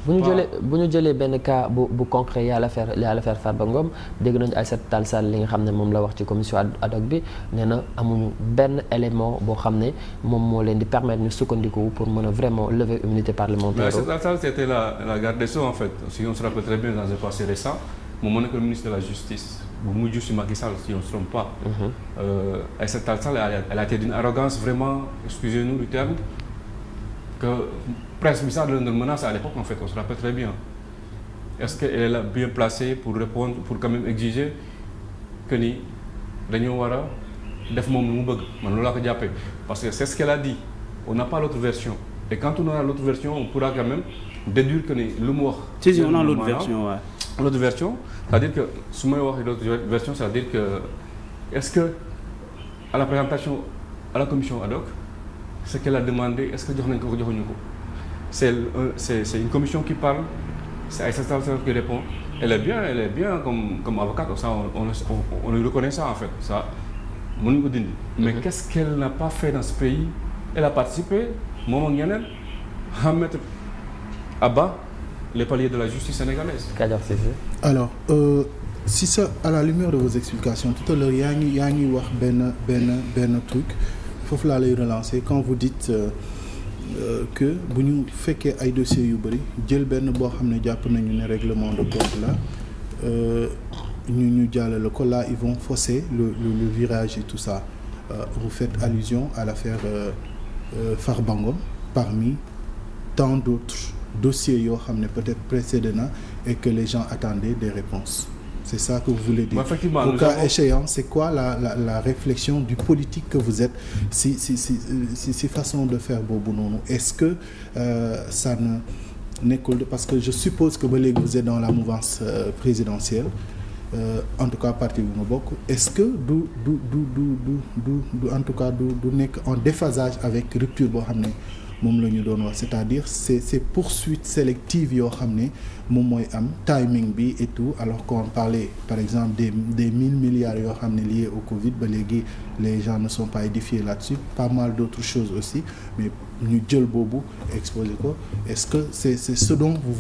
bu ñu jëlee benn cas bu concret y a l'affaire Farba Ngom dégg nañu Aïssata Tall Sall li nga xam ne moom la wax ci commission ad hoc bi nee na amuñu benn élément boo xam ne moom moo leen di permettre ñu sukkandiku pour mën a vraiment lever immunité parlementaire. Mais Aïssata Tall Sall c'était la garde des Sceaux en fait, si on se rappelle très bien dans un passé récent moom moo nekk le ministre de la Justice bu mujj si Macky Sall si on ne se trompe pas. Aïssata Tall Sall elle a été d'une arrogance vraiment, excusez-nous du terme, que presse bi sax da leen doon menace à l'époque en fait, on se rappelle très bien. Est-ce qu'elle est là bien placée pour répondre, pour quand même exiger que ni dañoo war a def moom lu mu bëgg man loolu laa ko jàppee parce que c'est ce qu'elle a dit, on n'a pas l'autre version et quand on aura l'autre version on pourra quand même déduire que ni lu mu wax. si on a l'autre version waaw. L'autre version c'est-à-dire que su may wax l'autre version c'est-à-dire que est-ce que à la présentation à la commission ad hoc ce qu'elle a demandé est-ce que jox nañ ko joxuñu ko c'est une commission qui parle, c'est Aïssata Tall Sall qui répond. Elle est bien comme avocate, ça on lui reconnaît ça en fait, ça mënuñu ko dindi. Mais qu'est-ce qu'elle n'a pas fait dans ce pays? Elle a participé moom ak ñeneen à mettre à bas les paliers de la justice sénégalaise. Alors si ça, à la lumière de vos explications tout à l'heure yaa ngi wax benn truc foofu laa lay relancer quand vous dites que bu ñu fekkee ay dossiers yu bëri jël benn boo xam ne jàpp nañu ne règlement de compte là ñu jàllale ko là ils vont fausser le virage et tout ça vous faites allusion à l'affaire Farba Ngom parmi tant d'autres dossiers yoo xam ne peut-être précédé na et que les gens attendaient des réponses. C'est ça que vous voulez dire. Au cas échéant, c'est quoi la réflexion du politique que vous êtes si façon de faire boobu noonu est-ce que ça ne nekkul parce que je suppose que ba léegi vous êtes dans la mouvance présidentielle en tout cas parti bi ma bokk est-ce que du en tout cas du nekk en déphasage avec rupture boo xam ne moom la ñu doon wax c'est-à-dire c'est poursuites sélectives yoo xam ne moom mooy am timing bi et tout alors qu'on parlait par exemple des 1000 milliards yoo xam ne liés au Covid ba léegi les gens ne sont pas édifiés là-dessus pas mal d'autres choses aussi mais ñu jël boobu exposé ko est-ce que c'est ce dont vous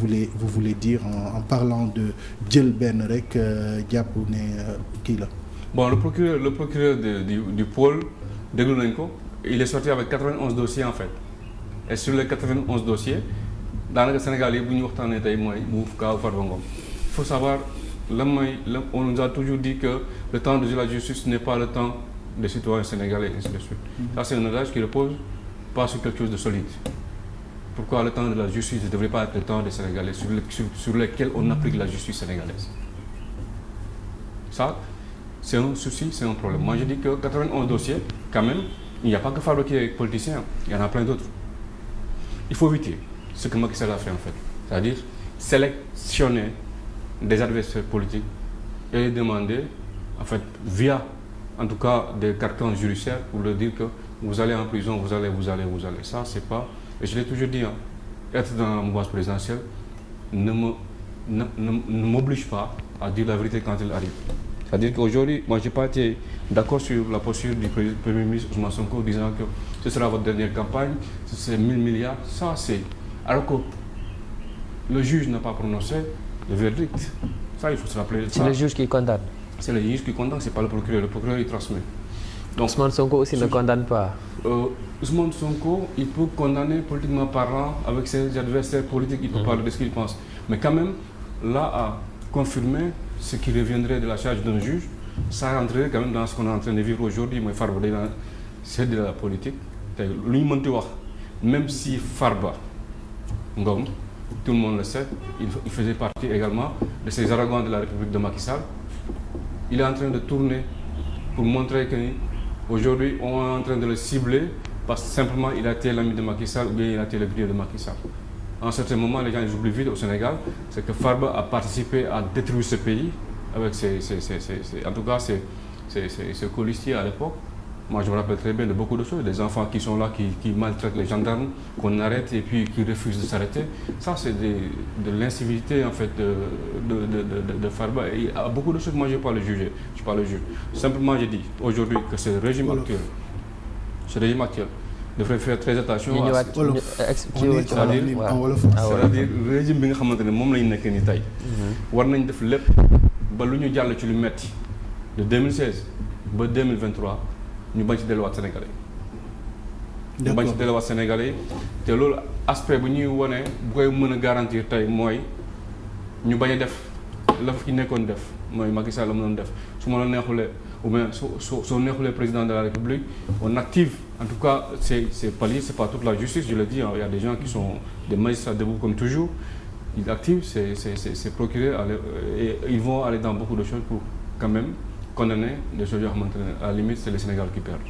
voulez dire en parlant de jël benn rek jàpp ne kii la. Bon le procureur du pôle déglu nañ ko il est sorti avec 91 dossiers en fait. Et sur les 91 dossiers daanaka Sénégal yi bu ñu waxtaanee tey mooy mu kaaw Farba Ngom. Il faut savoir on nous a toujours dit que le temps de la justice n'est pas le temps des citoyens sénégalais et ainsi de suite. Ça c'est un adage qui repose pas sur quelque chose de solide. Pourquoi le temps de la justice ne devrait pas être le temps des Sénégalais sur lesquels on applique la justice sénégalaise? Ça c'est un souci, c'est un problème. Moi je dis que 91 dossiers quand même il n'y a pas que Farba qui est politicien, il y en a plein d'autres. Il faut éviter ce que Macky Sall a fait en fait, c'est-à-dire sélectionner des adversaires politiques et les demander en fait via en tout cas des carcans judiciaires pour leur dire que vous allez en prison, vous allez. Ça c'est pas, et je l'ai toujours dit, être dans la mouvance présidentielle ne m'oblige pas à dire la vérité quand elle arrive. C'est-à-dire qu'aujourd'hui, moi j'ai pas été d'accord sur la posture du Premier ministre Ousmane Sonko disant que ce sera votre dernière campagne, c'est 1000 milliards, ça c'est... Alors que le juge n'a pas prononcé le verdict. Ça il faut se rappeler. C'est le juge qui condamne. C'est le juge qui condamne, c'est pas le procureur il transmet. Donc, Ousmane Sonko aussi ne condamne pas. Ousmane Sonko, il peut condamner politiquement parlant avec ses adversaires politiques, il peut parler de ce qu'il pense. Mais quand même, là à confirmer ce qui reviendrait de la charge d'un juge, ça rentrerait quand même dans ce qu'on est en train de vivre aujourd'hui. Mooy Farba day naan c'est de la politique te lu ñu mënti wax même si Farba Ngom tout le monde le sait il faisait partie également de ces arrogants de la République de Macky Sall. Il est en train de tourner pour montrer que aujourd'hui on est en train de le cibler parce que simplement il a été l'ami de Macky Sall ou bien il a été le brillant de Macky Sall. En certains moments, les gens ils oublient vite au Sénégal, c'est que Farba a participé à détruire ce pays avec en tout cas ses colistiers à l'époque. Moi, je me rappelle très bien de beaucoup de choses, des enfants qui sont là, qui maltraitent les gendarmes, qu'on arrête et puis qui refusent de s'arrêter. Ça, c'est de l'incivilité en fait de Farba. Et il y a beaucoup de choses, moi, je ne vais pas le juger, Simplement, je dis aujourd'hui que ce régime actuel devrait faire très attention. ñu ñëwaat c'est-à-dire régime bi nga xamante ne moom lañu nekk ni tey. war nañ def lépp ba lu ñu jàll ci lu metti de 2016 ba 2023 ñu bañ ci delluwaat Sénégalais. ñu bañ ci delluwaat Sénégalais te loolu aspect bu ñuy wone bu koy mën a garantir tey mooy ñu bañ a def la fi nekkoon def mooy Macky Sall la mënoon def su ma la neexulee ou bien soo neexulee président de la République on active en tout cas ces paliers c'est pas toute la justice je le dis il y a des gens qui sont des magistrats debout comme toujours ils activent ces procureurs et ils vont aller dans beaucoup de choses pour quand même condamner des choses yoo xamante ne à la limite c'est le Sénégal qui perd.